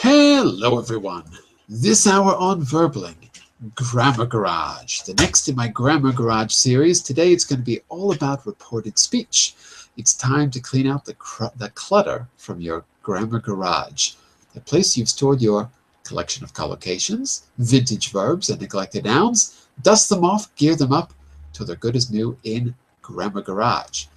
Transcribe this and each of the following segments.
Hello everyone. This hour on Verbling, Grammar Garage. The next in my Grammar Garage series. Today it's going to be all about reported speech. It's time to clean out the clutter from your Grammar Garage, the place you've stored your collection of collocations, vintage verbs, and neglected nouns. Dust them off, gear them up till they're good as new in Grammar Garage.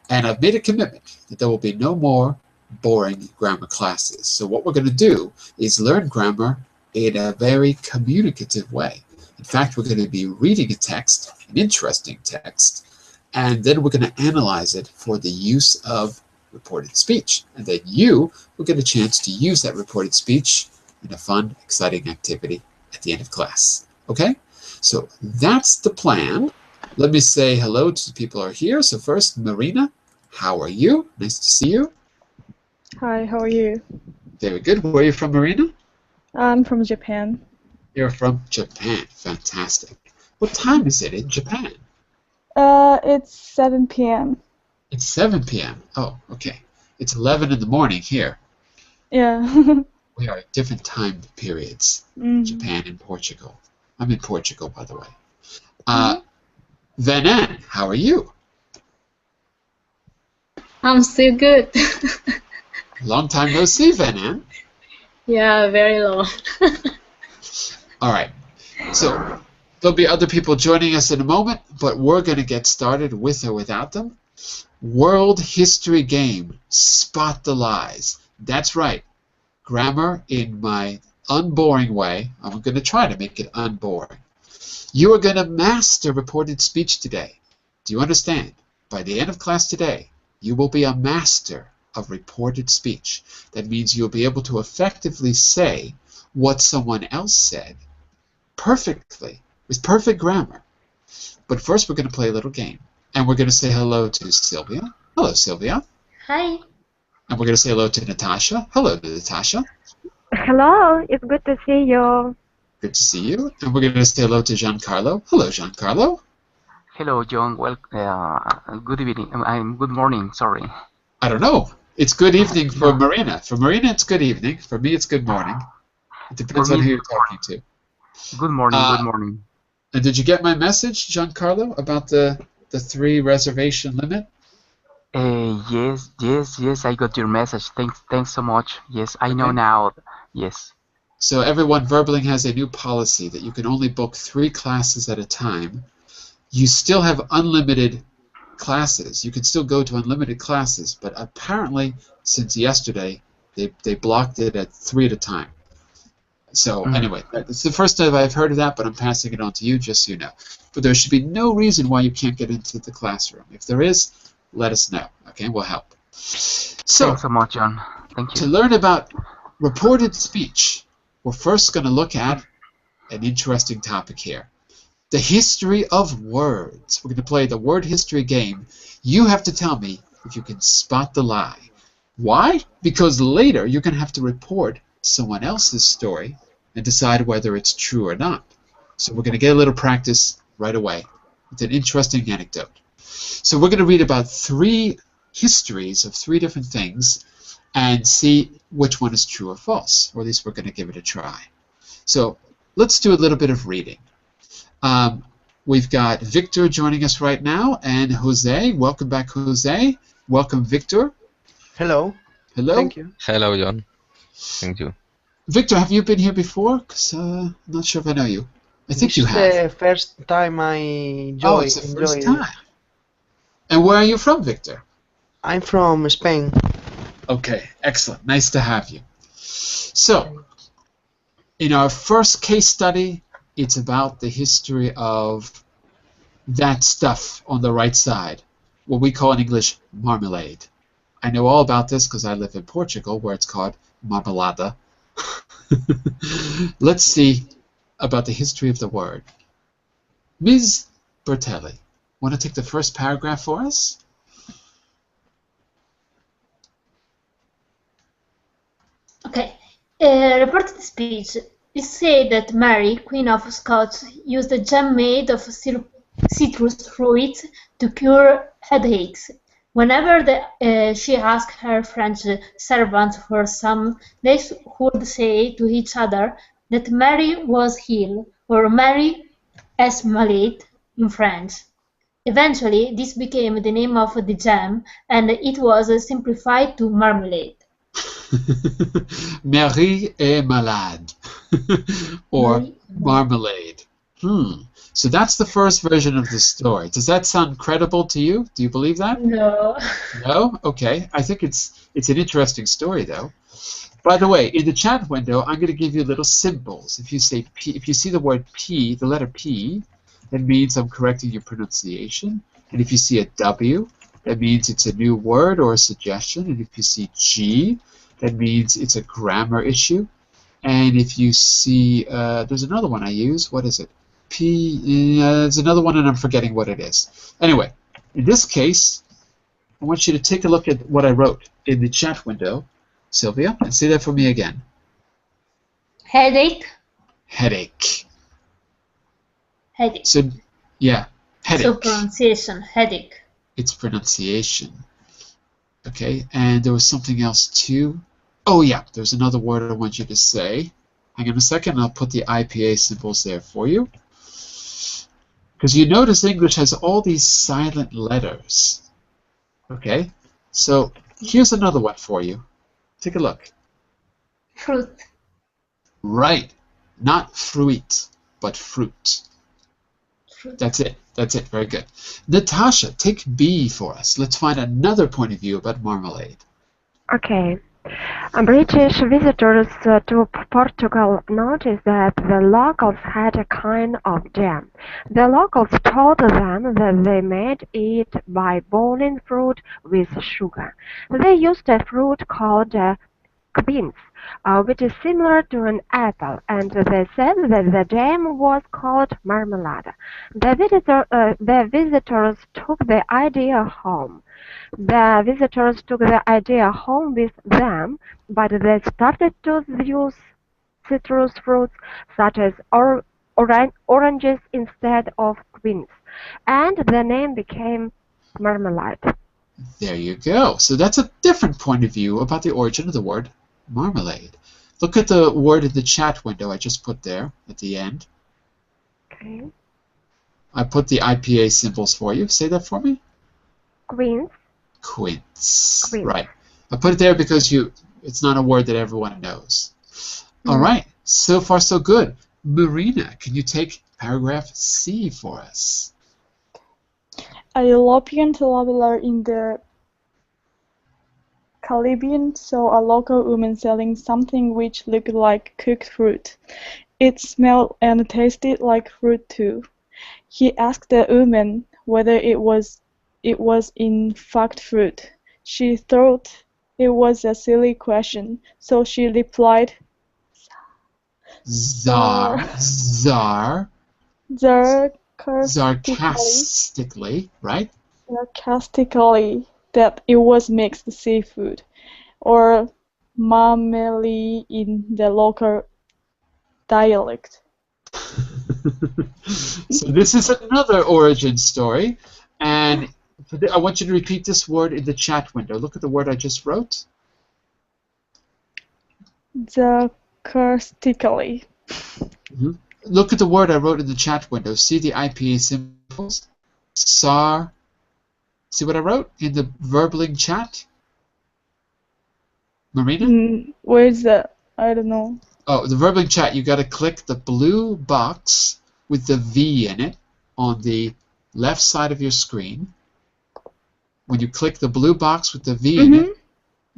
And I've made a commitment that there will be no more boring grammar classes. So what we're going to do is learn grammar in a very communicative way. In fact, we're going to be reading a text, an interesting text, and then we're going to analyze it for the use of reported speech. And then you will get a chance to use that reported speech in a fun, exciting activity at the end of class. Okay? So that's the plan. Let me say hello to the people who are here. So first, Marina, how are you? Nice to see you. Hi, how are you? Very good. Where are you from, Marina? I'm from Japan. You're from Japan. Fantastic. What time is it in Japan? It's 7 p.m. It's 7 p.m. Oh, okay. It's 11 in the morning here. Yeah. We are at different time periods. Japan and Portugal. I'm in Portugal, by the way. Venan, how are you? I'm still good. Long time no see, Venan. Yeah, very long. All right. So there'll be other people joining us in a moment, but we're going to get started with or without them. World history game. Spot the lies. That's right. Grammar in my unboring way. I'm going to try to make it unboring. You are going to master reported speech today. Do you understand? By the end of class today, you will be a master of reported speech. That means you'll be able to effectively say what someone else said perfectly, with perfect grammar. But first we're going to play a little game. And we're going to say hello to Sylvia. Hello, Sylvia. Hi. And we're going to say hello to Natasha. Hello, Natasha. Hello, it's good to see you. Good to see you. And we're going to say hello to Giancarlo. Hello, Giancarlo. Hello, John. Well, good evening. Good morning. Sorry. I don't know. It's good evening for Marina. For Marina, it's good evening. For me, it's good morning. It depends on who you're talking to. Good morning. Good morning. And did you get my message, Giancarlo, about the 3 reservation limit? Yes. I got your message. Thanks so much. Yes, I know now. Yes. So everyone, Verbling has a new policy that you can only book 3 classes at a time. You still have unlimited classes. You can still go to unlimited classes, but apparently since yesterday they blocked it at 3 at a time. So anyway, it's the first time I've heard of that, but I'm passing it on to you just so you know. But there should be no reason why you can't get into the classroom. If there is, let us know. Okay, we'll help. So, thanks so much, John. Thank you. To learn about reported speech, we're first going to look at an interesting topic here. The history of words. We're going to play the word history game. You have to tell me if you can spot the lie. Why? Because later you're going to have to report someone else's story and decide whether it's true or not. So we're going to get a little practice right away. It's an interesting anecdote. So we're going to read about 3 histories of 3 different things and see which one is true or false, or at least we're going to give it a try. So let's do a little bit of reading. We've got Victor joining us right now, and Jose. Welcome back, Jose. Welcome, Victor. Hello. Hello. Thank you. Hello, John. Thank you. Victor, have you been here before? Because I'm not sure if I know you. I think you have. It's the first time I enjoy. Oh, it's the first time. And where are you from, Victor? I'm from Spain. Okay, excellent. Nice to have you. So, in our first case study, it's about the history of that stuff on the right side, what we call in English marmalade. I know all about this because I live in Portugal, where it's called marmelada. Let's see about the history of the word. Ms. Bertelli, want to take the first paragraph for us? Okay. Reported speech. It said that Mary, Queen of Scots, used a jam made of citrus fruits to cure headaches. Whenever she asked her French servants for some, they would say to each other that Mary was ill, or Mary est malade in French. Eventually, this became the name of the jam, and it was simplified to marmalade. Marie est malade. Or Marie- marmalade. So that's the first version of the story. Does that sound credible to you? Do you believe that? No. No? Okay. I think it's an interesting story, though. By the way, in the chat window, I'm going to give you little symbols. If you say P, if you see the word P, the letter P, that means I'm correcting your pronunciation. And if you see a W, that means it's a new word or a suggestion. And if you see G, that means it's a grammar issue. And if you see, there's another one I use. What is it? P, there's another one and I'm forgetting what it is. Anyway, in this case, I want you to take a look at what I wrote in the chat window, Sylvia, and say that for me again. Headache. Headache. Headache. So, yeah, headache. So pronunciation, headache. It's pronunciation. Okay, and there was something else too. Oh yeah, there's another word I want you to say. Hang on a second, I'll put the IPA symbols there for you. Because you notice English has all these silent letters. Okay, so here's another one for you. Take a look. Fruit. Right, not fruit, but fruit. Fruit. That's it. That's it. Very good. Natasha, take B for us. Let's find another point of view about marmalade. Okay. British visitors to Portugal noticed that the locals had a kind of jam. The locals told them that they made it by boiling fruit with sugar. They used a fruit called quince, which is similar to an apple, and they said that the jam was called marmalade. The visitors took the idea home. The visitors took the idea home with them, but they started to use citrus fruits such as oranges instead of quince, and the name became marmalade. There you go. So that's a different point of view about the origin of the word marmalade. Look at the word in the chat window I just put there at the end. Okay. I put the IPA symbols for you. Say that for me. Quince. Quince. Quince. Right. I put it there because it's not a word that everyone knows. All right. So far, so good. Marina, can you take paragraph C for us? A European traveler in the Caribbean saw a local woman selling something which looked like cooked fruit. It smelled and tasted like fruit too. He asked the woman whether it was in fact fruit. She thought it was a silly question, so she replied, sarcastically, right? sarcastically that it was mixed seafood, or marmalade in the local dialect. So this is another origin story, and I want you to repeat this word in the chat window. Look at the word I just wrote. Sarcastically. Look at the word I wrote in the chat window. See the IPA symbols? See what I wrote in the Verbling chat? Marina? Where's that? I don't know. Oh, the Verbling chat, you got to click the blue box with the V in it on the left side of your screen. When you click the blue box with the V in it,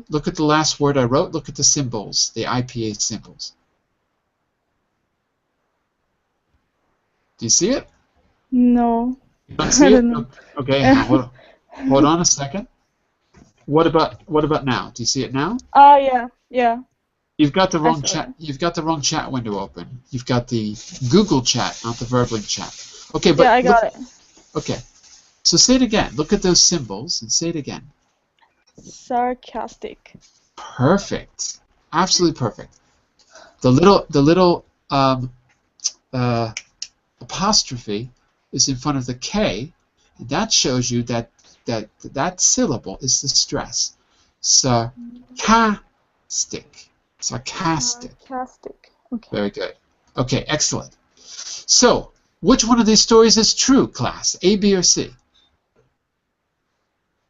look at the last word I wrote. Look at the symbols, the IPA symbols. Do you see it? No. You don't see I it? don't know. Okay, hold on a second. What about now? Do you see it now? Oh yeah, yeah. You've got the wrong saw chat. You've got the wrong chat window open. You've got the Google chat, not the Verbling chat. Okay, but Yeah, I got it. Okay, so say it again. Look at those symbols and say it again. Sarcastic. Perfect. Absolutely perfect. The little apostrophe is in front of the K, and that shows you that that syllable is the stress. Sarcastic. Sarcastic. Sarcastic. Okay. Very good. Okay, excellent. So, which one of these stories is true, class? A, B, or C?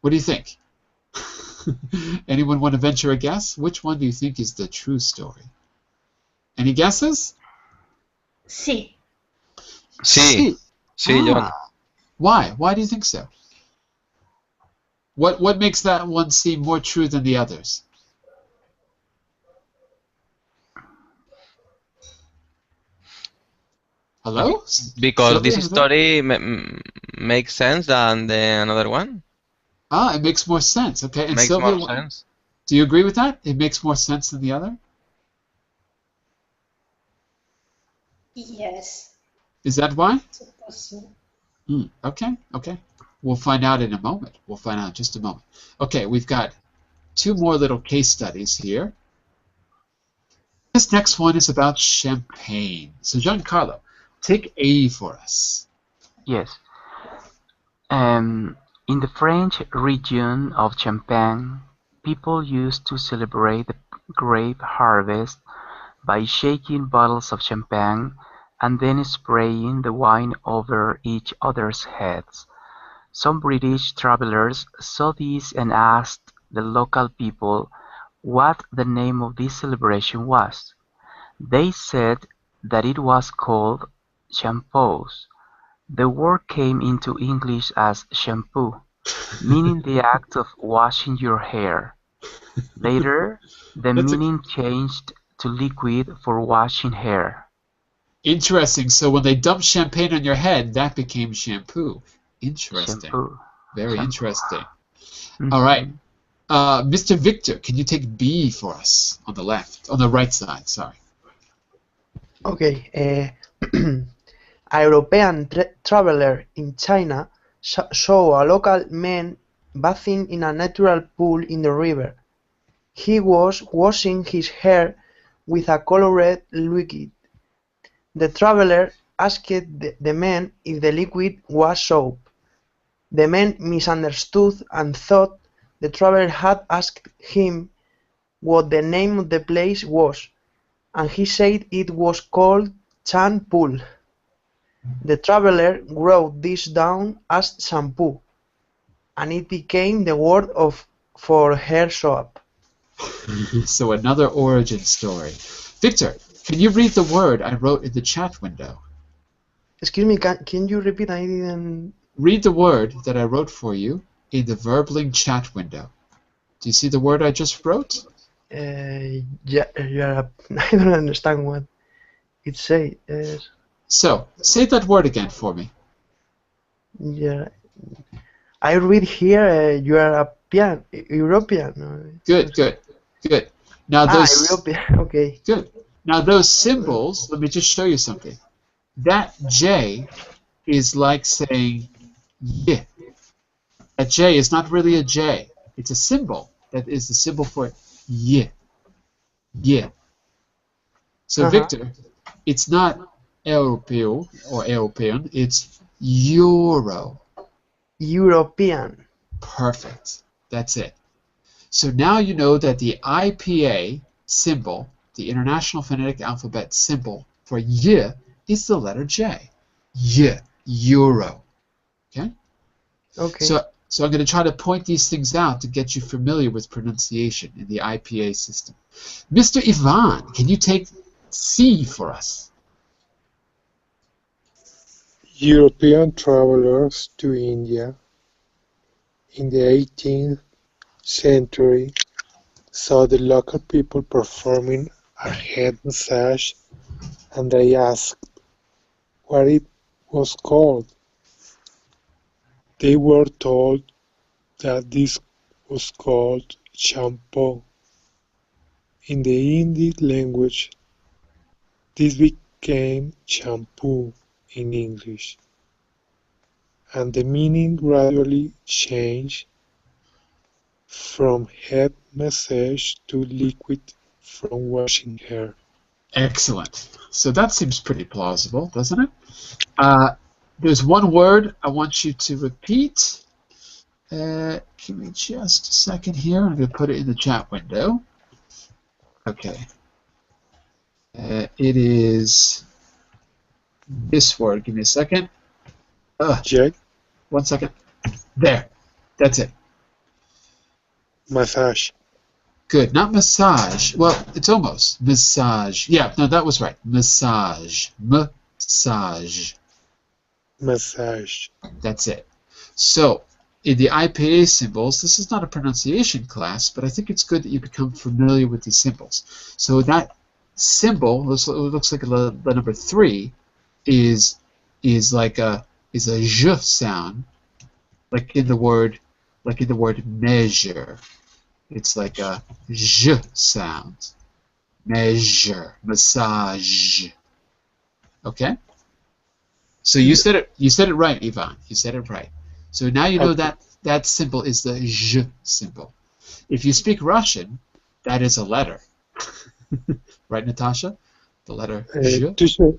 What do you think? Anyone want to venture a guess? Which one do you think is the true story? Any guesses? C. Sí, sí, John. Why? Why do you think so? What makes that one seem more true than the others? Hello? Because Sylvia, this hello? story makes sense than the another one. Ah, it makes more sense. Okay, and Makes Sylvia, more sense. do you agree with that? It makes more sense than the other? Yes. Is that why? Suppose so. Okay, okay. We'll find out in a moment. We'll find out in just a moment. Okay, we've got two more little case studies here. This next one is about champagne. So, Giancarlo, take A for us. Yes. In the French region of Champagne, people used to celebrate the grape harvest by shaking bottles of champagne and then spraying the wine over each other's heads. Some British travelers saw this and asked the local people what the name of this celebration was. They said that it was called shampoos. The word came into English as shampoo, meaning the act of washing your hair. Later, the That's meaning changed to liquid for washing hair. interesting. So when they dumped champagne on your head, that became shampoo. Interesting. Shampoo. Very Shampoo. interesting. Mhm. All right. Mr. Victor, can you take B for us on the left, on the right side? Sorry. Okay. A European traveler in China saw a local man bathing in a natural pool in the river. He was washing his hair with a colored liquid. The traveler asked the man if the liquid was soap. The man misunderstood and thought the traveler had asked him what the name of the place was, and he said it was called Chan Pool. The traveler wrote this down as shampoo, and it became the word for hair soap. So another origin story. Victor, can you read the word I wrote in the chat window? Excuse me, can you repeat? I didn't. Read the word that I wrote for you in the Verbling chat window. Do you see the word I just wrote? Yeah, I don't understand what it says. So, say that word again for me. Yeah, I read here. You are a European. Good, good, good. Now those European. Okay. good. Now those symbols. Let me just show you something. That J is like saying Y. That J is not really a J. It's a symbol. That is the symbol for Y. Y. So Victor, it's not Europeo or European. It's Euro. European. Perfect. That's it. So now you know that the IPA symbol, the International Phonetic Alphabet symbol for Y, is the letter J. Y. Euro. Okay? Okay. So I'm going to try to point these things out to get you familiar with pronunciation in the IPA system. Mr. Ivan, can you take C for us? European travelers to India in the 18th century saw the local people performing a head massage, and they asked what it was called. They were told that this was called shampoo. In the Hindi language, this became shampoo in English, and the meaning gradually changed from head massage to liquid from washing hair. Excellent. So that seems pretty plausible, doesn't it? There's one word I want you to repeat. Give me just a second here. I'm going to put it in the chat window. Okay. It is this word. Give me a second. Jack, 1 second. There. That's it. massage. Good. Not massage. Well, it's almost. Massage. Yeah, no, that was right. Massage. Massage. Massage. That's it. So, in the IPA symbols, this is not a pronunciation class, but I think it's good that you become familiar with these symbols. So that symbol looks like the number 3 is like a j sound, like in the word measure. It's like a j sound. Measure, massage. Okay? So you said it right, Ivan. You said it right. So now you know that symbol is the j symbol. If you speak Russian, that is a letter. Right, Natasha? The letter j. Teacher,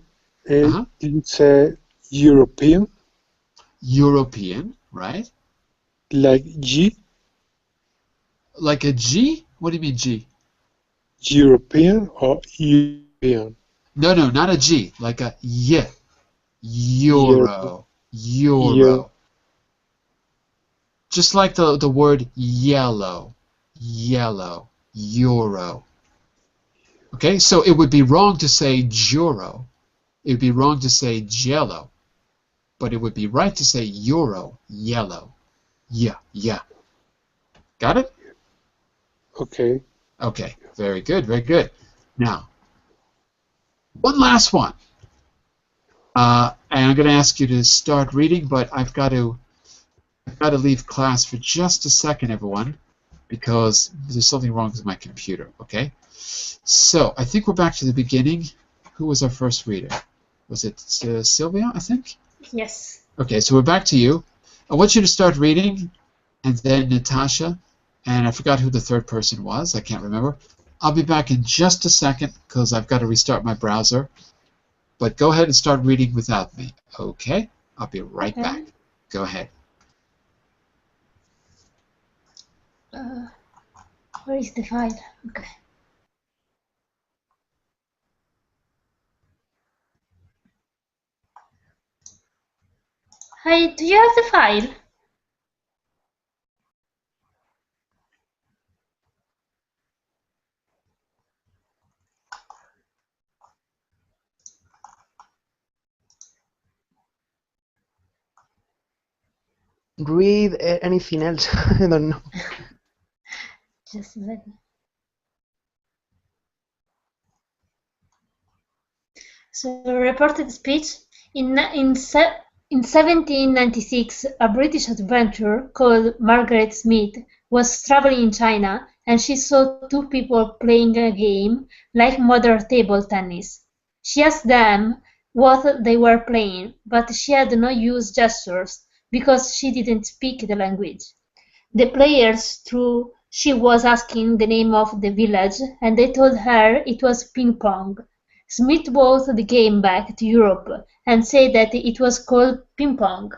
did you say European? European, right? Like G? Like a G? What do you mean G? European or European? No, not a G. Like a Y. Euro. Euro. Just like the word yellow. Yellow. Euro. Okay, so it would be wrong to say Juro. It would be wrong to say Jello. But it would be right to say Euro. Yellow. Yeah. Got it? Okay. Okay, very good, very good. Now, one last one. And I'm going to ask you to start reading, but I've got to leave class for just a second, everyone, because there's something wrong with my computer, okay? So, I think we're back to the beginning. Who was our first reader? Was it Sylvia, I think? Yes. Okay, so we're back to you. I want you to start reading, and then Natasha, and I forgot who the third person was. I can't remember. I'll be back in just a second because I've got to restart my browser. But go ahead and start reading without me, okay? I'll be right back. Go ahead. Where is the file? Okay. Hey, do you have the file? Read anything else. I don't know. Just let me. So, reported speech. In 1796, a British adventurer called Margaret Smith was traveling in China, and she saw two people playing a game like modern table tennis. She asked them what they were playing, but she had no use gestures because she didn't speak the language. The players thought she was asking the name of the village, and they told her it was ping pong. Smith brought the game back to Europe and said that it was called ping pong.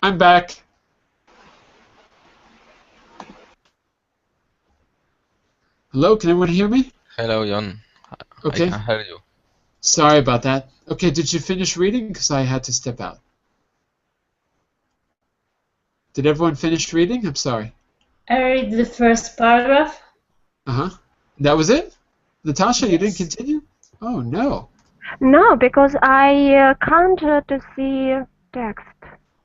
I'm back. Hello, can everyone hear me? Hello, John. Okay. I can hear you. Sorry about that. Okay, did you finish reading? Because I had to step out. Did everyone finish reading? I'm sorry. I read the first paragraph. That was it? Natasha, you didn't continue? Oh, no. No, because I can't to see text.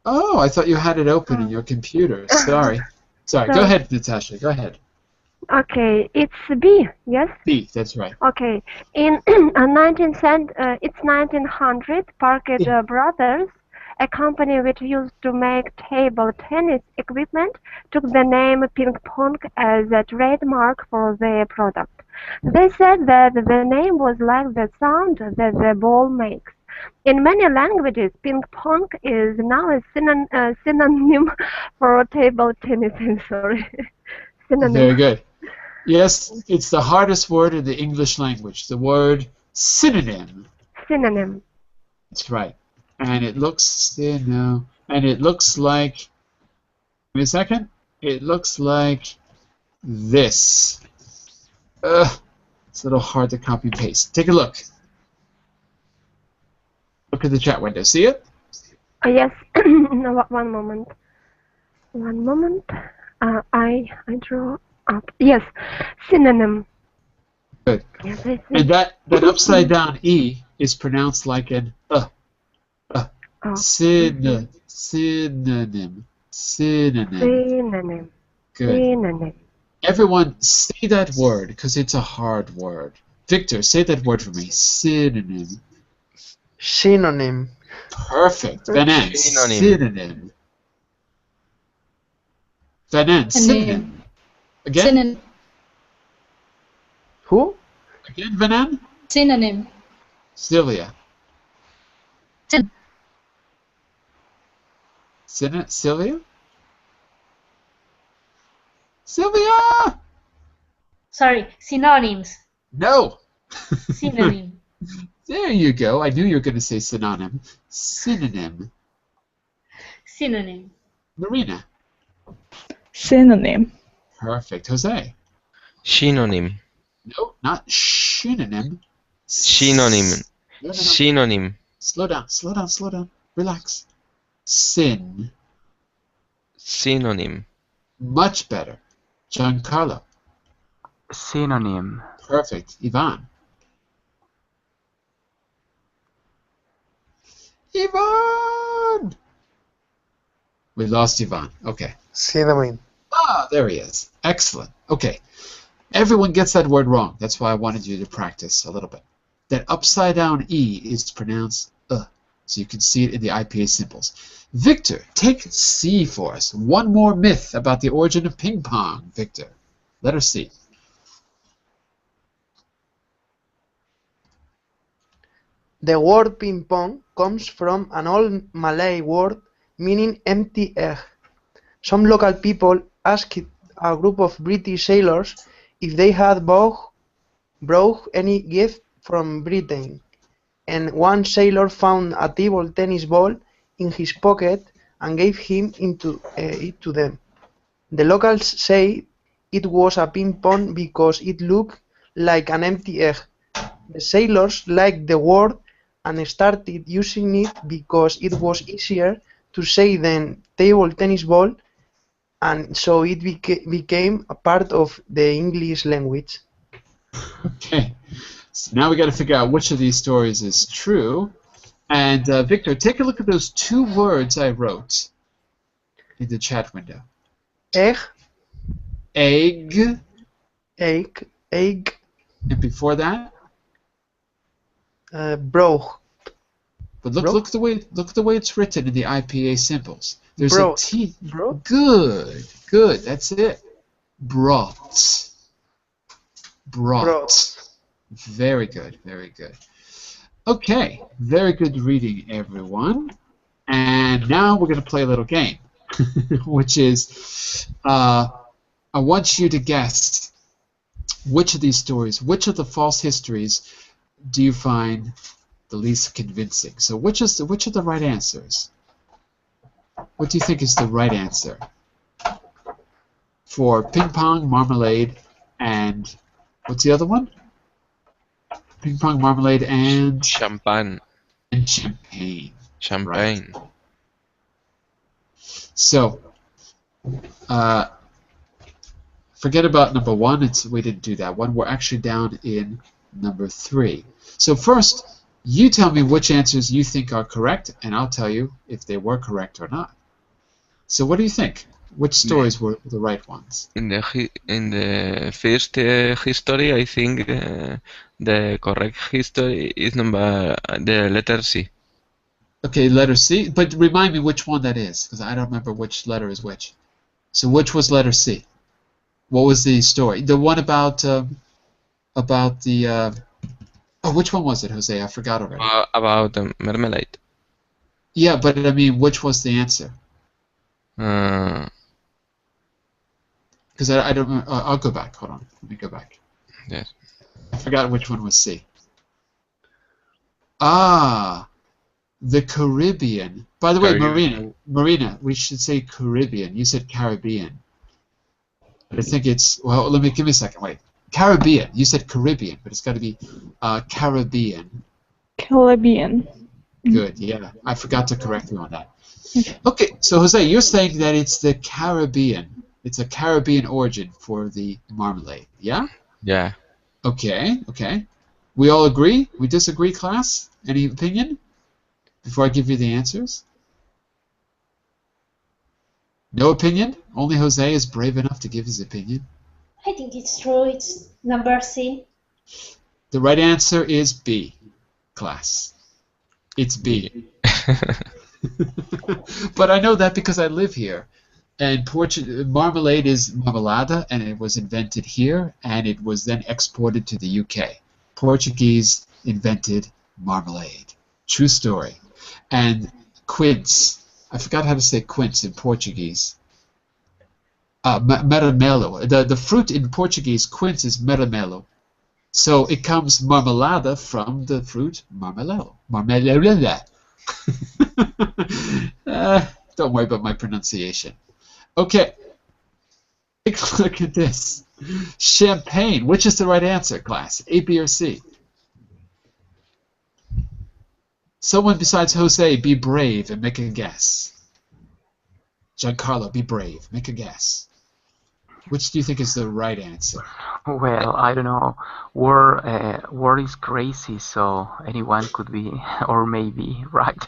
Oh, I thought you had it open in your computer. Sorry. Sorry. Go So- ahead, Natasha. Go ahead. Okay, it's B, yes? B, that's right. Okay, in 1900, Parkett Brothers, a company which used to make table tennis equipment, took the name ping pong as a trademark for their product. They said that the name was like the sound that the ball makes. In many languages, ping pong is now a synonym for table tennis. I'm sorry. Synonym. Very good. Yes, it's the hardest word in the English language. The word synonym. Synonym. That's right. And it looks, and it looks like, give me a second. It looks like this. It's a little hard to copy and paste. Take a look. Look at the chat window. See it? Yes. No, one moment. One moment. I draw up. Yes. Synonym. Good. Yes, I see. And that upside down E is pronounced like an Oh. synonym. Synonym. Good. Synonym. Everyone say that word because it's a hard word. Victor, say that word for me. Synonym. Synonym. Perfect. Vanan, Synonym. synonym. Vanan, synonym. Again? Synonym. Who? Again, Vanan? Synonym. Sylvia. Syn- Sylvia? Sylvia! Sorry, synonyms. No! Synonym. There you go. I knew you were going to say synonym. Synonym. Synonym. Marina. Synonym. Perfect. Jose. Synonym. No, not synonym. Synonym. No. Synonym. Slow down. Relax. Sin. Synonym. Much better. Giancarlo. Synonym. Perfect. Ivan. Ivan! We lost Ivan. Okay. Synonym. Ah, there he is. Excellent. Okay. Everyone gets that word wrong. That's why I wanted you to practice a little bit. That upside down E is pronounced so you can see it in the IPA symbols. Victor, take C for us. One more myth about the origin of ping pong. Victor, letter C. The word ping pong comes from an old Malay word meaning empty egg. Some local people asked a group of British sailors if they had brought any gift from Britain, and one sailor found a table tennis ball in his pocket and gave it to them. The locals say it was a ping pong because it looked like an empty egg. The sailors liked the word and started using it because it was easier to say than table tennis ball, and so it became a part of the English language. Okay. So now we got to figure out which of these stories is true. And Victor, take a look at those two words I wrote in the chat window. Egg, Egg. egg, And before that? broke. But look the way it's written in the IPA symbols. There's Brought. a T. Brought? Good. That's it. Brought. Very good. Okay. Very good reading, everyone. And now we're going to play a little game, which is I want you to guess which of these stories, which of the false histories do you find the least convincing? So which are the right answers? What do you think is the right answer for ping pong, marmalade, and what's the other one? Ping pong, marmalade, and Champagne. and champagne. Champagne. So, Forget about number 1. We didn't do that one. We're actually down in number 3. So first, you tell me which answers you think are correct, and I'll tell you if they were correct or not. So what do you think? Which stories were the right ones? In the first history, I think the correct history is the letter C. Okay, letter C. But remind me which one that is, because I don't remember which letter is which. So which was letter C? What was the story? The one about the oh, which one was it, Jose? I forgot already. About marmalade. Yeah, but I mean, which was the answer? Because I don't remember. I'll go back. Hold on. Let me go back. Yes. I forgot which one was C. Ah, the Caribbean. By the way, Marina, we should say Caribbean. You said Caribbean. But I think it's, well, give me a second. Wait. Caribbean. You said Caribbean, but it's got to be Caribbean. Caribbean. Good, yeah. I forgot to correct you on that. Okay, so Jose, you're saying that it's the Caribbean. It's a Caribbean origin for the marmalade, yeah? Yeah. Okay, okay. We all agree? We disagree, class? Any opinion? Before I give you the answers? No opinion? Only Jose is brave enough to give his opinion. I think it's true. It's number C. The right answer is B, class. It's B. But I know that because I live here. And marmalade is marmelada, and it was invented here, and it was then exported to the UK. Portuguese invented marmalade. True story. And quince. I forgot how to say quince in Portuguese. Meramelo. The fruit in Portuguese, quince, is meramelo. So it comes marmelada from the fruit marmelado. Marmelada. Don't worry about my pronunciation. Okay. Take a look at this. Champagne. Which is the right answer, class? A, B, or C? Someone besides Jose, be brave and make a guess. Giancarlo, be brave. Make a guess. Which do you think is the right answer? Well, I don't know. Word is crazy, so anyone could be, or maybe, right?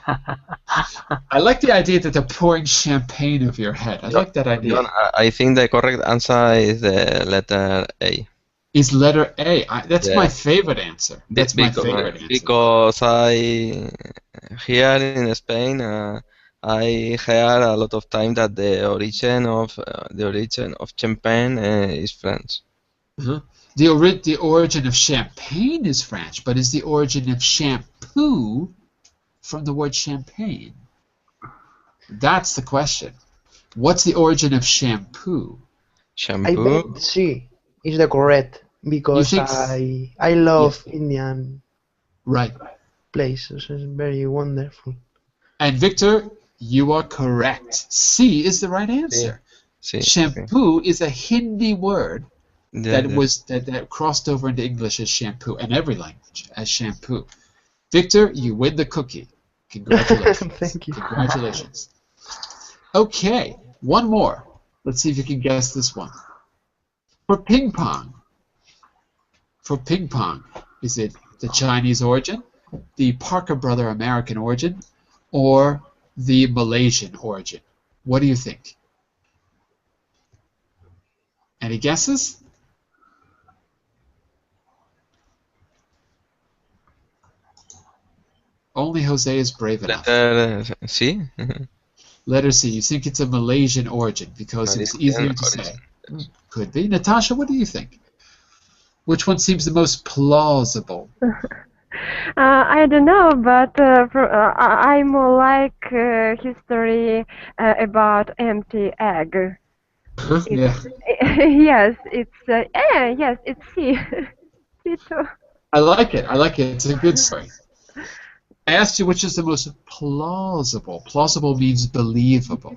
I like the idea that they're pouring champagne over your head. I like that idea. John, I think the correct answer is the letter A. Is letter A. That's my favorite answer. That's my favorite answer. Because here in Spain, I heard a lot of time that the origin of champagne is French. Uh-huh. The origin of champagne is French, but is the origin of shampoo from the word champagne? That's the question. What's the origin of shampoo? Shampoo? I bet C is the correct because I love Indian places. It's very wonderful. And Victor, you are correct. C is the right answer. C. Shampoo is a Hindi word that crossed over into English as shampoo, and every language as shampoo. Victor, you win the cookie. Congratulations. Thank you. Congratulations. Okay, one more. Let's see if you can guess this one. For ping pong, is it the Chinese origin, the Parker brother American origin, or the Malaysian origin? What do you think? Any guesses? Only Jose is brave enough. Letter C? Letter C. You think it's a Malaysian origin because it's easier to say. Could be. Natasha, what do you think? Which one seems the most plausible? I don't know, but I more like history about empty egg. Yeah. Yes, it's yes, it's C. C too. I like it. I like it. It's a good story. I asked you which is the most plausible. Plausible means believable,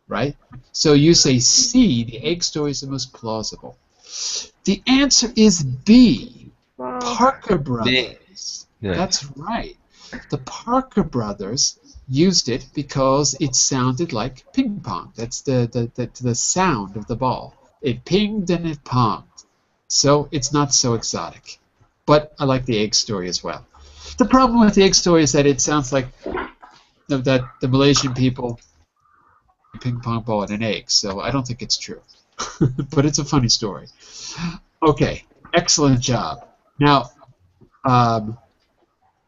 right? So you say C, the egg story is the most plausible. The answer is B. Wow. Parker Brothers. Yeah. That's right. The Parker Brothers used it because it sounded like ping pong. That's the sound of the ball. It pinged and it ponged. So it's not so exotic. But I like the egg story as well. The problem with the egg story is that it sounds like that the Malaysian people ping pong ball and an egg, so I don't think it's true. But it's a funny story. Okay, excellent job. Now,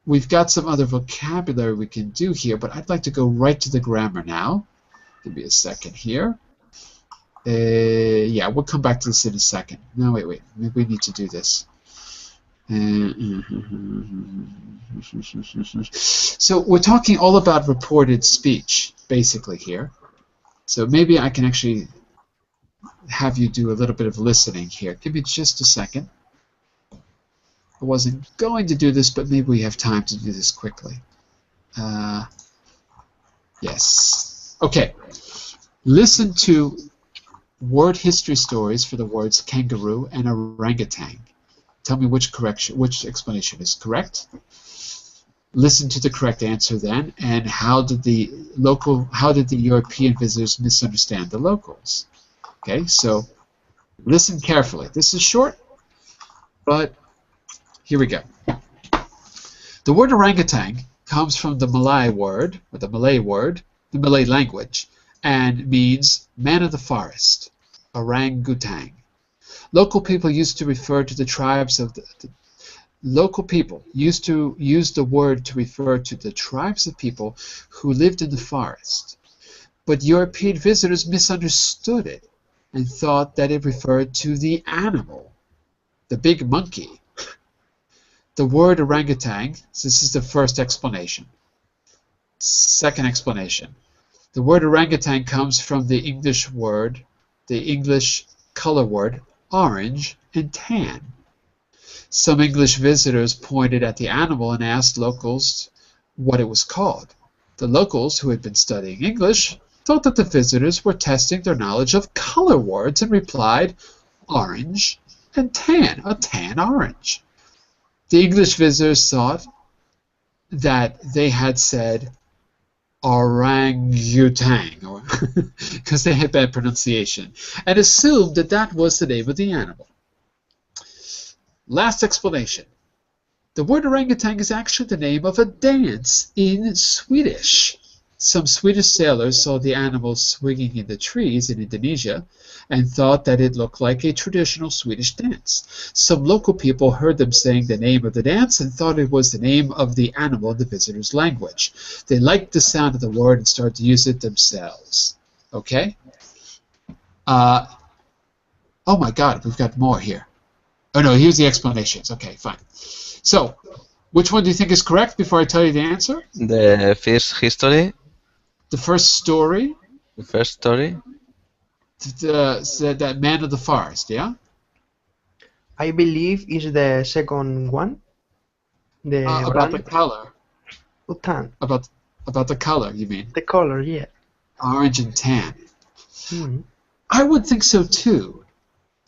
we've got some other vocabulary we can do here, but I'd like to go right to the grammar now. Give me a second here. Yeah, we'll come back to this in a second. No, wait. Maybe we need to do this. So we're talking all about reported speech, basically, here. So maybe I can actually have you do a little bit of listening here. Give me just a second. I wasn't going to do this, but maybe we have time to do this quickly. Yes. Okay. Listen to word history stories for the words kangaroo and orangutan. Tell me which explanation is correct. Listen to the correct answer then, and how did the European visitors misunderstand the locals? Okay, so listen carefully. This is short, but here we go. The word orangutan comes from the Malay word, or the Malay word, the Malay language, and means man of the forest, orangutan. Local people used to refer to the tribes of local people used to use the word to refer to the tribes of people who lived in the forest. But European visitors misunderstood it and thought that it referred to the animal, the big monkey. The word orangutan, so this is the first explanation. Second explanation. The word orangutan comes from the English color word, orange and tan. Some English visitors pointed at the animal and asked locals what it was called. The locals, who had been studying English, thought that the visitors were testing their knowledge of color words and replied, orange and tan, a tan orange. The English visitors thought that they had said orangutan, because they had bad pronunciation, and assumed that that was the name of the animal. Last explanation. The word orangutan is actually the name of a dance in Swedish. Some Swedish sailors saw the animal swinging in the trees in Indonesia and thought that it looked like a traditional Swedish dance. Some local people heard them saying the name of the dance and thought it was the name of the animal in the visitor's language. They liked the sound of the word and started to use it themselves. Okay? Oh my God, we've got more here. Oh no, here's the explanations. Okay, fine. So, which one do you think is correct before I tell you the answer? The first history. The first story? The first story? That man of the forest, yeah? I believe is the second one. About the color. Tan. About the color, you mean? The color, yeah. Orange and tan. Mm-hmm. I would think so too,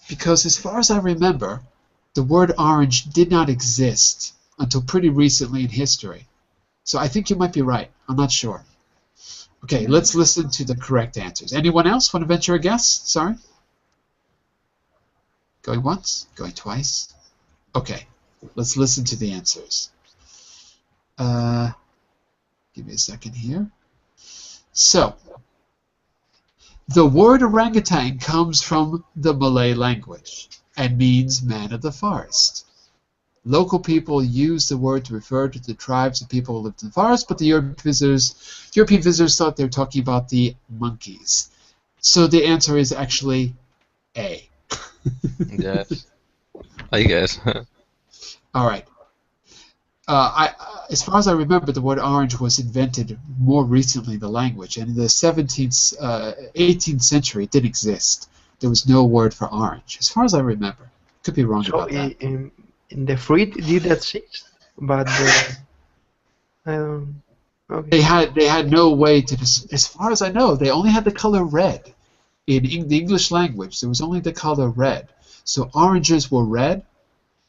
because as far as I remember, the word orange did not exist until pretty recently in history. So I think you might be right. I'm not sure. Okay, let's listen to the correct answers. Anyone else want to venture a guess? Sorry? Going once? Going twice? Okay, let's listen to the answers. Give me a second here. So, the word orangutan comes from the Malay language and means man of the forest. Local people used the word to refer to the tribes of people who lived in the forest, but the European visitors thought they were talking about the monkeys. So the answer is actually A. Yes, I guess. All right. As far as I remember, the word orange was invented more recently in the language, and in the 18th century it didn't exist. There was no word for orange, as far as I remember. Could be wrong about that. In the fruit did exist, but I don't. Okay. They had no way to. As far as I know, they only had the color red. In the English language, there was only the color red. So oranges were red,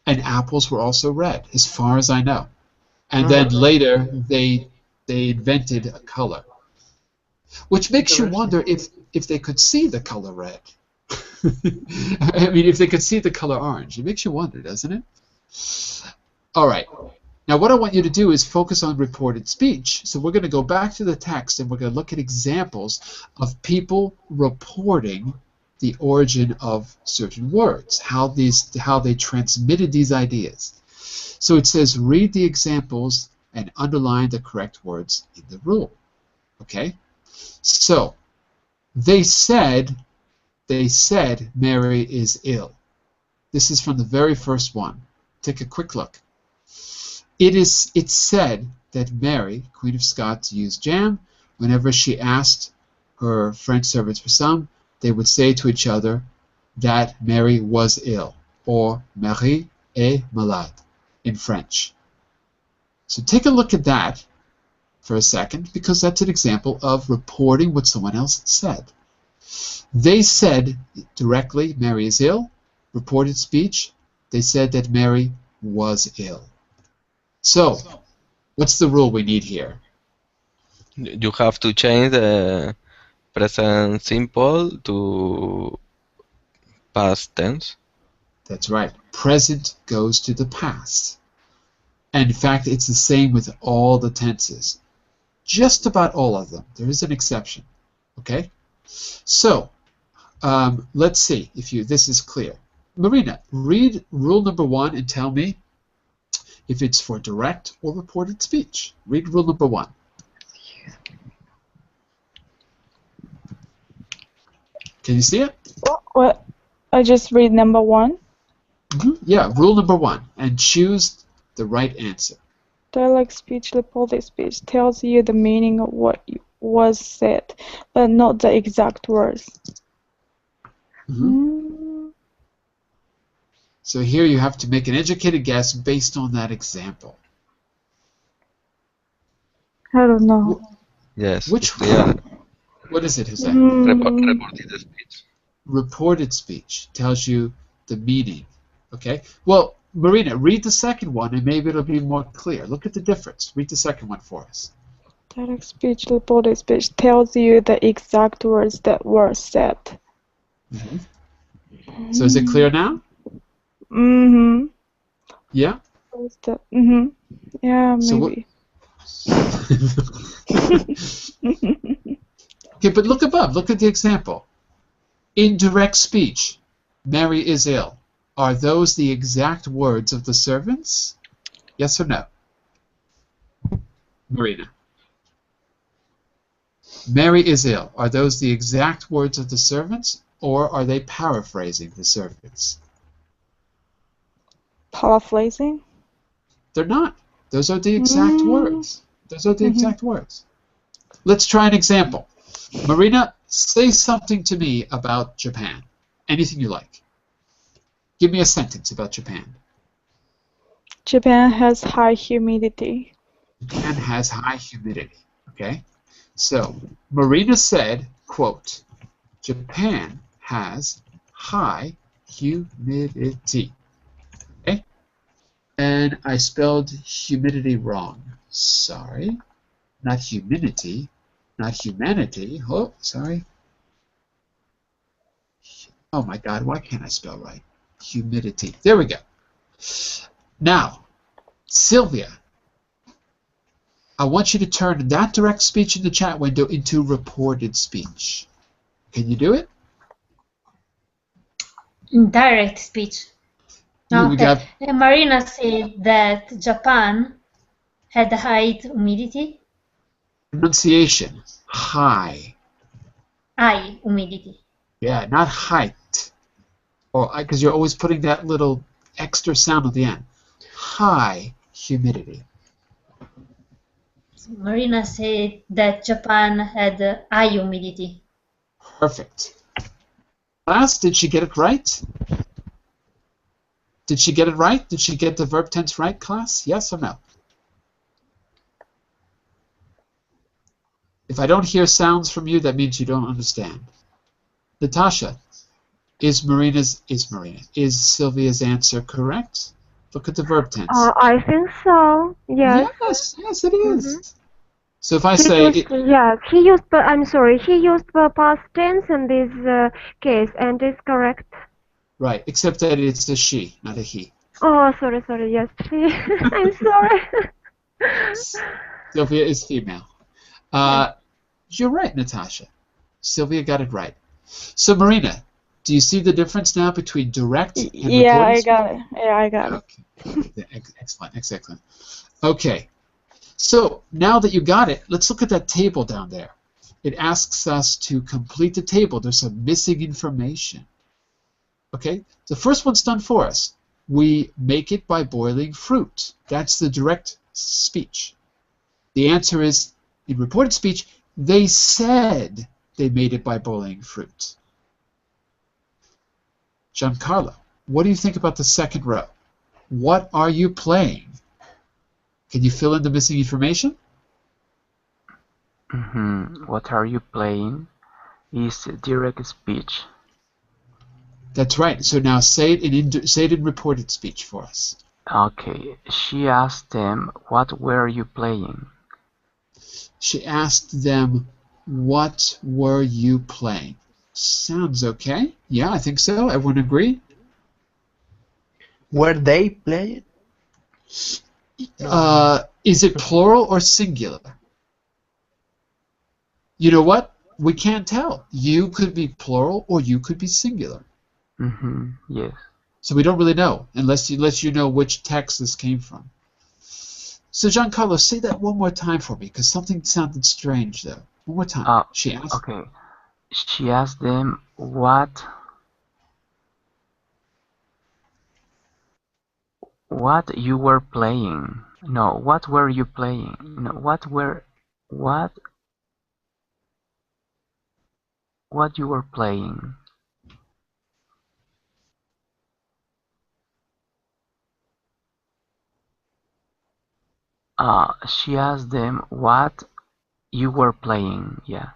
and apples were also red, as far as I know. And then later they invented a color, which makes you wonder if they could see the color red. I mean, if they could see the color orange, it makes you wonder, doesn't it? All right. Now, what I want you to do is focus on reported speech. So we're going to go back to the text, and we're going to look at examples of people reporting the origin of certain words, how they transmitted these ideas. So it says, read the examples and underline the correct words in the rule. Okay? So, they said Mary is ill. This is from the very first one. Take a quick look. It's said that Mary, Queen of Scots, used jam. Whenever she asked her French servants for some, they would say to each other that Mary was ill, or Marie est malade in French. So take a look at that for a second, because that's an example of reporting what someone else said. They said directly, Mary is ill. Reported speech, they said that Mary was ill. So, what's the rule we need here? You have to change the present simple to past tense. That's right. Present goes to the past. And in fact, it's the same with all the tenses. Just about all of them. There is an exception. Okay? So, let's see if this is clear. Marina, read rule number 1 and tell me if it's for direct or reported speech. Read rule number 1. Can you see it? What? I just read number 1. Yeah, rule number 1, and choose the right answer. Dialect speech, reported speech tells you the meaning of what was said, but not the exact words. So here you have to make an educated guess based on that example. I don't know. Yes. Which Yeah. What is it, Jose? Reported speech. Reported speech tells you the meaning. Okay? Well, Marina, read the second one and maybe it'll be more clear. Look at the difference. Read the second one for us. Direct speech, reported speech tells you the exact words that were said. So is it clear now? Yeah? Yeah, So maybe. Okay, but look above. Look at the example. In direct speech, Mary is ill. Are those the exact words of the servants? Yes or no? Marina. Mary is ill. Are those the exact words of the servants, or are they paraphrasing the servants? Paraphrasing? They're not. Those are the exact words. Those are the exact words. Let's try an example. Marina, say something to me about Japan. Anything you like. Give me a sentence about Japan. Japan has high humidity. Japan has high humidity. Okay? So, Marina said, quote, Japan has high humidity. Okay? And I spelled humidity wrong. Sorry. Not humidity. Not humanity. Oh, sorry. Oh my God, why can't I spell right? Humidity. There we go. Now, Sylvia, I want you to turn that direct speech in the chat window into reported speech. Can you do it? Direct speech. Marina said that Japan had high humidity. Pronunciation. High. High humidity. Yeah, not height. Or because you're always putting that little extra sound at the end. High humidity. Marina said that Japan had high humidity. Perfect. Class, did she get it right? Did she get it right? Did she get the verb tense right, class? Yes or no? If I don't hear sounds from you, that means you don't understand. Natasha, is Sylvia's answer correct? Look at the verb tense. I think so. Yes. Yes, it is. So if I He say, used, yes, he used, I'm sorry, he used the past tense in this case, and it's correct. right, except that it's a she, not a he. Oh, sorry, yes, he, I'm sorry. Sylvia is female. You're right, Natasha. Sylvia got it right. So Marina, do you see the difference now between direct and Yeah, reported I speech? got it. Yeah, I got it. Okay. Excellent. Okay. So now that you got it, let's look at that table down there. It asks us to complete the table. There's some missing information. Okay, the first one's done for us. We make it by boiling fruit. That's the direct speech. The answer is, in reported speech, they said they made it by boiling fruit. Giancarlo, what do you think about the second row? What are you playing? Can you fill in the missing information? What are you playing? Is direct speech. That's right. So now say it in reported speech for us. Okay. She asked them, what were you playing? She asked them, what were you playing? Sounds okay. Yeah, I think so. Everyone agree? Were they playing? Is it plural or singular? You know what? We can't tell. You could be plural or you could be singular. Yes. So we don't really know unless you know which text this came from. So Giancarlo, say that one more time for me because something sounded strange though. One more time. She asked. Okay. She asked them what you were playing. No, what were you playing? No, what you were playing. She asked them what you were playing. Yeah.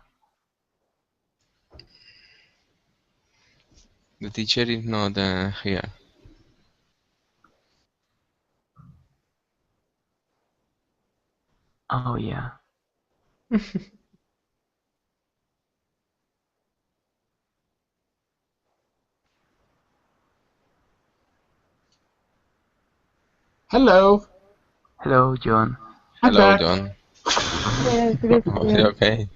The teacher is not here. Oh yeah. Hello. Hello, John. I'm Hello, back. John. Yes, yes, Okay.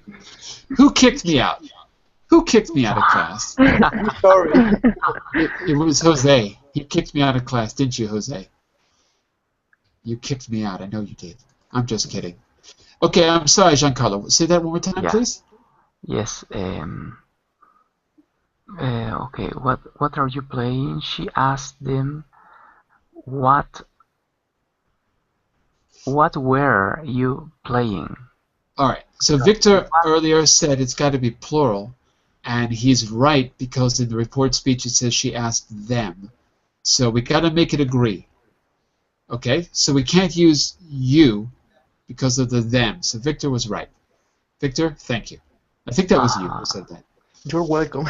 Who kicked me out? Who kicked me out of class? I'm sorry. It was Jose. He kicked me out of class, didn't you, Jose? You kicked me out. I know you did. I'm just kidding. Okay, I'm sorry, Giancarlo. Say that one more time, Yeah. please. Yes. Okay. What are you playing? She asked them what were you playing? All right. So Victor earlier said it's got to be plural, and he's right because in the report speech it says she asked them. So we got to make it agree. Okay? So we can't use you because of the them. So Victor was right. Victor, thank you. I think that was you who said that. You're welcome.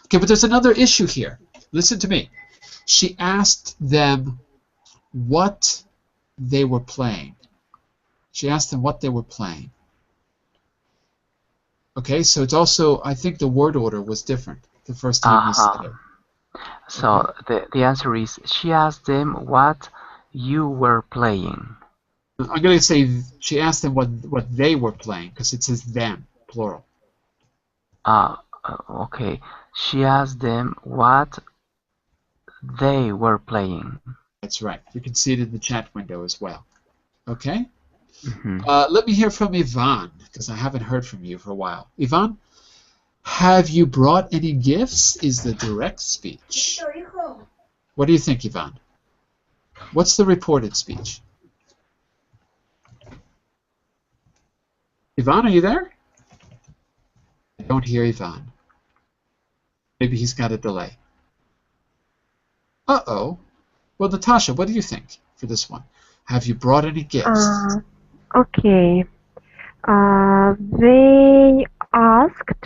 Okay, but there's another issue here. Listen to me. She asked them what they were playing. She asked them what they were playing. Okay, so it's also, I think the word order was different the first time we said it. So the answer is she asked them what you were playing. I'm going to say she asked them what they were playing because it says them, plural. Okay. She asked them what they were playing. That's right. You can see it in the chat window as well. Okay? Mm-hmm. Let me hear from Ivan because I haven't heard from you for a while. Ivan, have you brought any gifts? Is the direct speech. What do you think, Ivan? What's the reported speech? Ivan, are you there? I don't hear Ivan. Maybe he's got a delay. Uh-oh. Well, Natasha, what do you think for this one? Have you brought any gifts? Okay. They asked.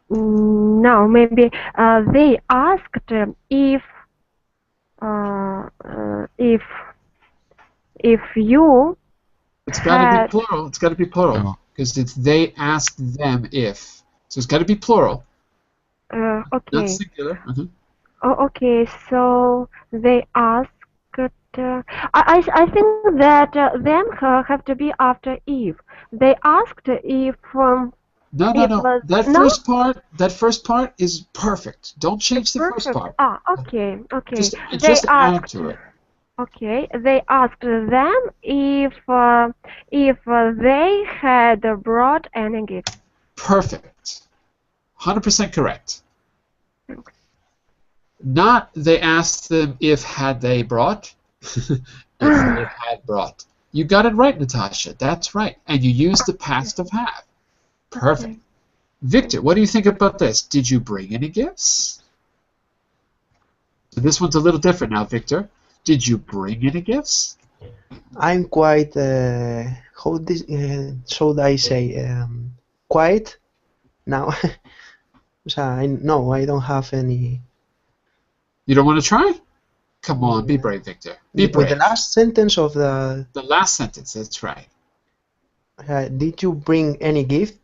No, maybe they asked if if you It's got to had be plural. It's got to be plural No. because it's they asked them if. So it's got to be plural, not okay. singular. Oh, okay, so they asked. I think that them have to be after if. They asked if No, no, if no. That no, first part is perfect. Don't change the first perfect. part. Ah, okay, okay. Just They add asked. to it. Okay, they asked them if they had brought any gifts. Perfect. 100% correct. Not they asked them if had they brought. If they had brought. You got it right, Natasha. That's right. And you used the past of have. Perfect. Victor, what do you think about this? Did you bring any gifts? So this one's a little different now, Victor. Did you bring any gifts? I'm quite, should I say, quiet now. No, I don't have any. You don't want to try? Come on, be brave, Victor. Be With brave. the last sentence of the, last sentence, that's right. did you bring any gift?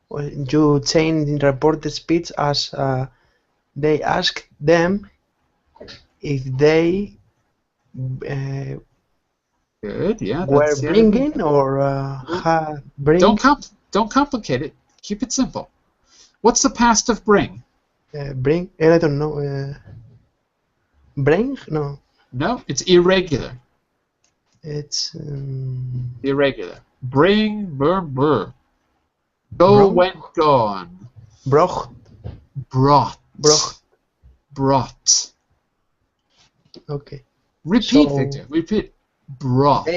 Or you changed in reported speech as they asked them if they Good, yeah. were That's bringing or bring. Don't complicate it. Keep it simple. What's the past of bring? Bring. I don't know. Bring? No. No, it's irregular. It's Irregular. Bring, brr. Go, went, gone. Brocht. Brought. Brocht. Brought. Okay. Repeat, So, Victor. Repeat. Brought.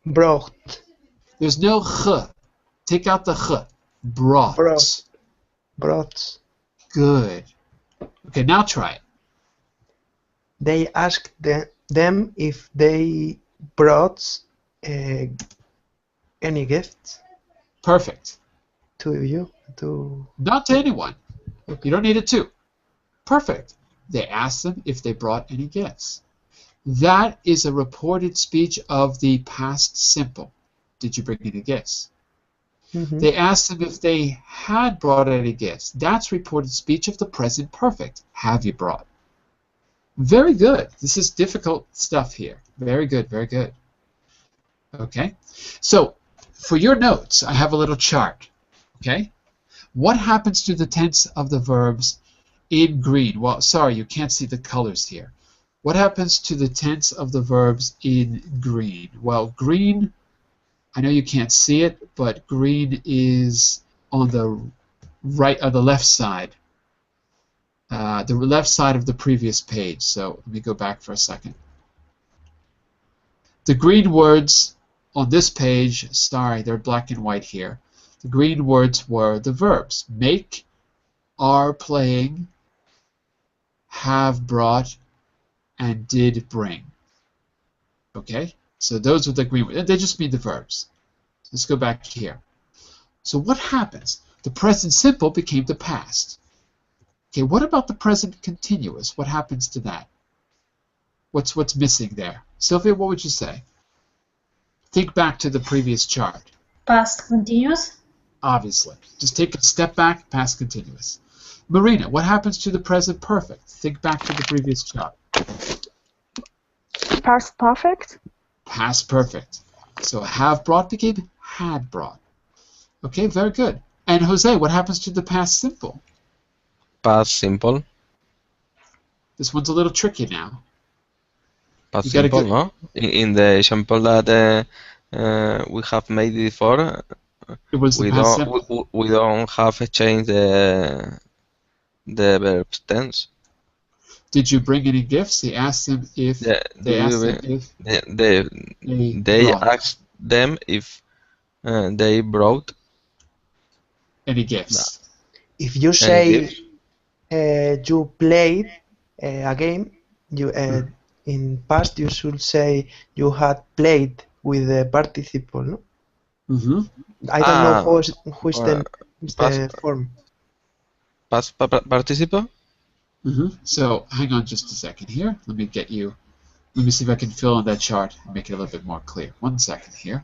Brocht. There's no ch. Take out the ch. Brought. Brought. Good. Okay, now try it. They asked them if they brought any gifts. Perfect. To you? Not to anyone. You don't need it to. Perfect. They asked them if they brought any gifts. That is a reported speech of the past simple. Did you bring any gifts? Mm-hmm. They asked them if they had brought any gifts. That's reported speech of the present perfect. Have you brought? Very good. This is difficult stuff here. Very good, very good. Okay. So, for your notes, I have a little chart. Okay. What happens to the tense of the verbs in green? Well, sorry, you can't see the colors here. What happens to the tense of the verbs in green? Well, green, I know you can't see it, but green is on the right, or the left side. The left side of the previous page. So let me go back for a second. The green words on this page, sorry, they're black and white here. The green words were the verbs. Make, are playing, have brought, and did bring. Okay? So those are the green words. They just mean the verbs. Let's go back here. So what happens? The present simple became the past. Okay, what about the present continuous? What happens to that? What's missing there? Sylvia, what would you say? Think back to the previous chart. Past continuous. Obviously. Just take a step back, past continuous. Marina, what happens to the present perfect? Think back to the previous chart. Past perfect. Past perfect. So have brought became had brought. Okay, very good. And Jose, what happens to the past simple? Past simple. This one's a little tricky now. Past simple, no? In the example that we have made before, it was the past simple. We don't have changed the verb tense. Did you bring any gifts? They asked them if they asked them if they brought any gifts. If you say you played a game, you in past you should say you had played with the participle, no? Mm-hmm. I don't know who is the form. Past participle? Mm-hmm. So hang on just a second here. Let me get you Let me see if I can fill in that chart and make it a little bit more clear. 1 second here.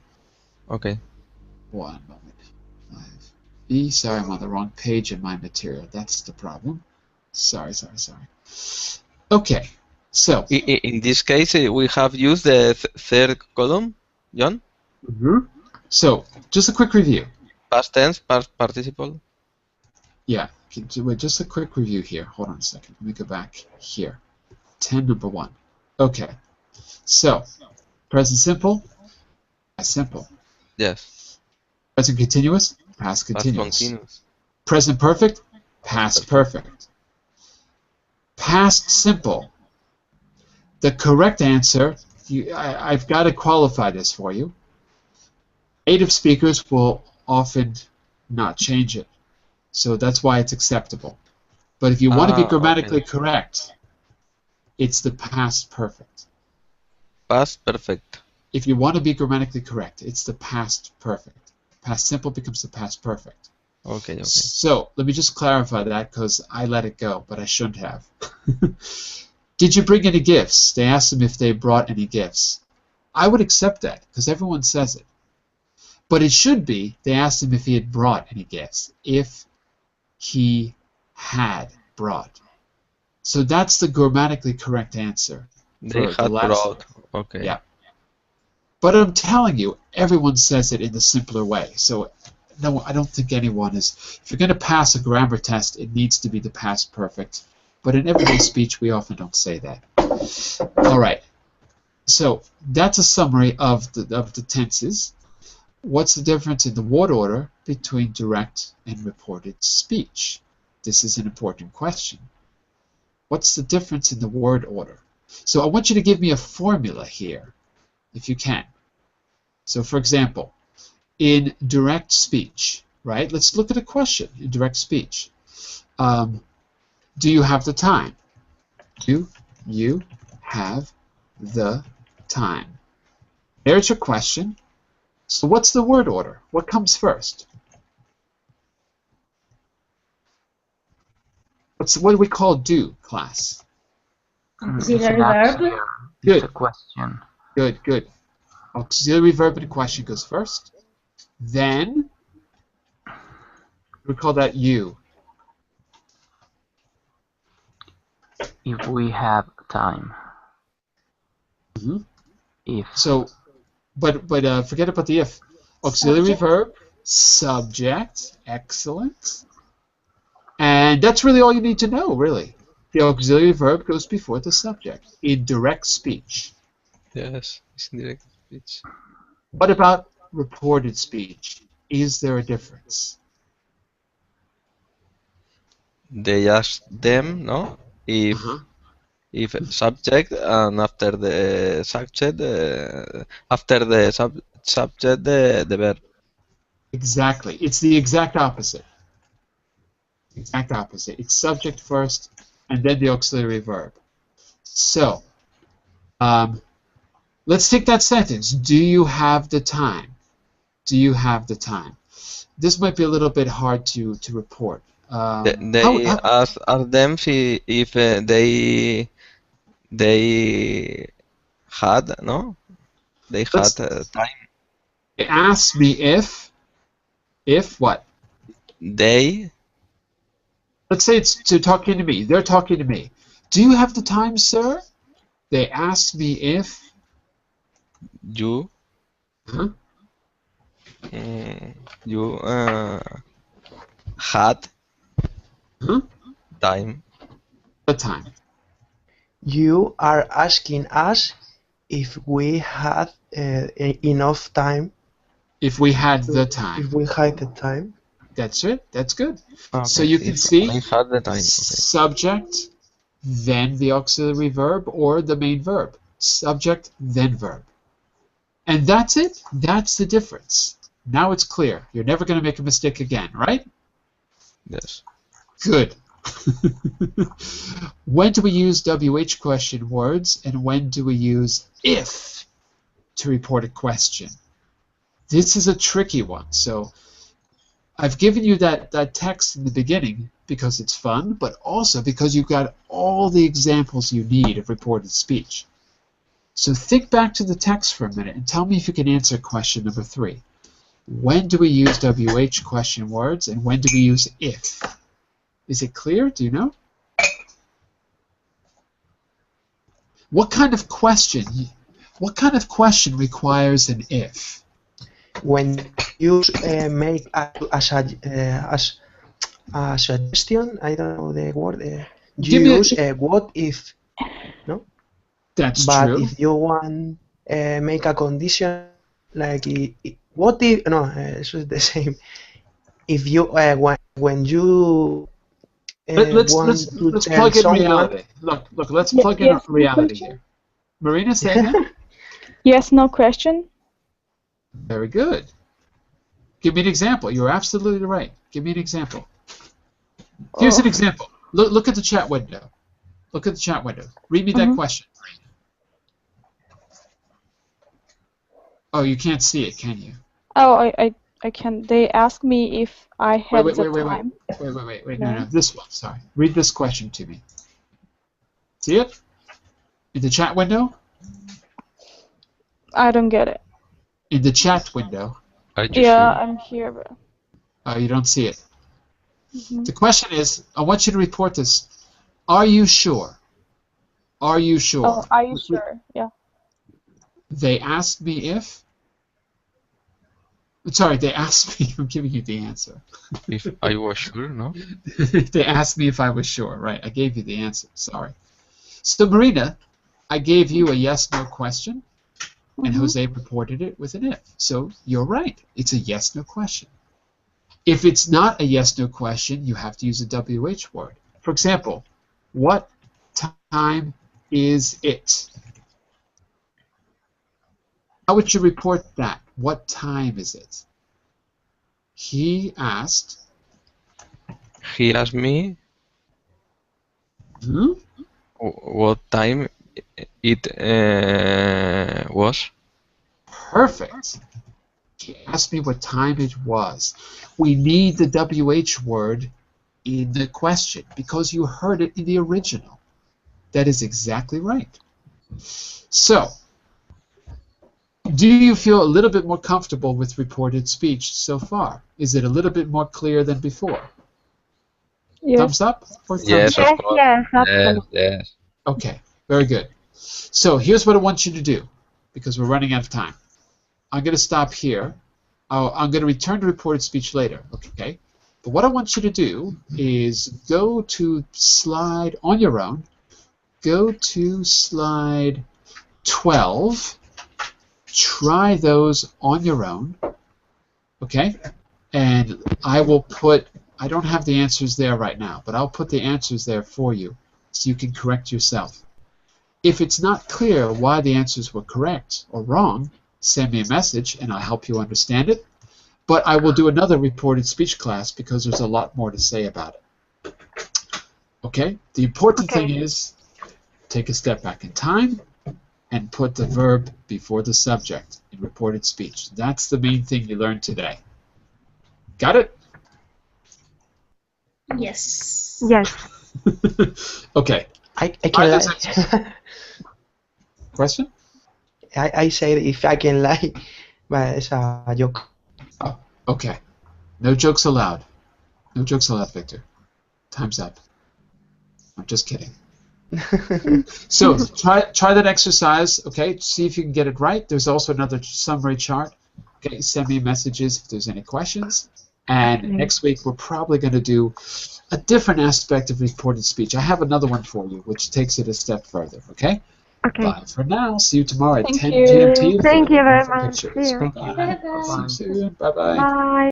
Okay. 1 moment. 5B. Sorry, I'm on the wrong page in my material. That's the problem. Sorry. Okay. So. In this case, we have used the third column, John? So, just a quick review. Past tense, past participle. Yeah, wait, just a quick review here. Hold on a second. Let me go back here. 10, number 1. Okay. So, present simple, past simple. Yes. Present continuous, past continuous. Past continuous. Present perfect, past perfect. Past simple. The correct answer, I've got to qualify this for you. Native speakers will often not change it. So that's why it's acceptable. But if you want to be grammatically correct, it's the past perfect. Past perfect. If you want to be grammatically correct, it's the past perfect. Past simple becomes the past perfect. Okay. So let me just clarify that because I let it go, but I shouldn't have. Did you bring any gifts? They asked him if they brought any gifts. I would accept that because everyone says it. But it should be, they asked him if he had brought any gifts. If he had brought. So that's the grammatically correct answer. They had brought. Okay. Yeah. But I'm telling you, everyone says it in the simpler way. So no, I don't think anyone is. If you're going to pass a grammar test, it needs to be the past perfect. But in everyday speech, we often don't say that. All right. So that's a summary of the tenses. What's the difference in the word order between direct and reported speech? This is an important question. What's the difference in the word order? So I want you to give me a formula here, if you can. So for example, in direct speech, right? Let's look at a question in direct speech. Do you have the time? Do you have the time? There's your question. So what's the word order? What comes first? What do we call do, class? Auxiliary verb. Good. It's a question. Good. Auxiliary verb in a question goes first. Then we call that you. If we have time. If. So, but forget about the if. Auxiliary verb, subject, excellent. And that's really all you need to know, really. The auxiliary verb goes before the subject in direct speech. Yes, it's in direct speech. What about reported speech? Is there a difference? They ask them, no? If subject and after the subject, subject the verb. Exactly. It's the exact opposite. Exact opposite. It's subject first and then the auxiliary verb. So, let's take that sentence. Do you have the time? Do you have the time? This might be a little bit hard to report. They ask them if they had, no? They had time. They asked me if what? They. Let's say it's talking to me. They're talking to me. Do you have the time, sir? They asked me if. You. Huh? You had. Time. The time. You are asking us if we had enough time. If we had the time. If we had the time. That's it. That's good. Okay. So you can see I had the time. Okay. Subject, then the auxiliary verb or the main verb. Subject, then verb. And that's it. That's the difference. Now it's clear. You're never going to make a mistake again, right? Yes. Good. When do we use WH question words and when do we use if to report a question? This is a tricky one. So I've given you that text in the beginning because it's fun, but also because you've got all the examples you need of reported speech. So think back to the text for a minute and tell me if you can answer question number 3. When do we use WH question words and when do we use if? Is it clear? Do you know? What kind of question requires an if? When you make a suggestion, I don't know the word. You use what if, no? That's but true. If you want make a condition like what if, no, it's the same. If you when you let's want to plug in someone, reality. Look, let's plug in reality here. Marina, say again. Yes, no question. Very good. Give me an example. You're absolutely right. Give me an example. Here's an example. Look at the chat window. Look at the chat window. Read me that question. Oh, you can't see it, can you? Oh, I can. They asked me if I had the time. Wait. No. This one. Sorry. Read this question to me. See it? In the chat window? I don't get it. In the chat window. Yeah, I'm here. But... Oh, you don't see it. The question is, I want you to report this. Are you sure? Are you sure? Oh, are you sure? Yeah. They asked me if. Sorry, they asked me. I'm giving you the answer. If I was sure, no? They asked me if I was sure. Right, I gave you the answer. Sorry. So, Marina, I gave you a yes/no question, and Jose reported it with an if. So, you're right. It's a yes/no question. If it's not a yes/no question, you have to use a WH word. For example, what time is it? How would you report that? What time is it? He asked. He asked me what time it was. Perfect. He asked me what time it was. We need the WH word in the question because you heard it in the original. That is exactly right. So, do you feel a little bit more comfortable with reported speech so far? Is it a little bit more clear than before? Yes. Thumbs up or thumbs Yes, down? of course. Yes. Okay, very good. So here's what I want you to do, because we're running out of time. I'm going to stop here. I'm going to return to reported speech later, okay? But what I want you to do is go to slide on your own. Go to slide 12. Try those on your own, okay? And I will put, I don't have the answers there right now, but I'll put the answers there for you so you can correct yourself. If it's not clear why the answers were correct or wrong, send me a message and I'll help you understand it. But I will do another reported speech class because there's a lot more to say about it. Okay? The important thing is take a step back in time and put the verb before the subject in reported speech. That's the main thing you learned today. Got it? Yes. Yes. Okay. I can lie. Question? I said if I can lie, but it's a joke. Oh, okay. No jokes allowed. No jokes allowed, Victor. Time's up. I'm just kidding. So try that exercise, okay? See if you can get it right. There's also another summary chart. Okay, send me messages if there's any questions. And next week we're probably going to do a different aspect of reported speech. I have another one for you, which takes it a step further. Okay. Okay. Bye for now. See you tomorrow at Thank 10 you. GMT. Thank you very much. See you. Bye-bye. See you soon. Bye-bye. Bye.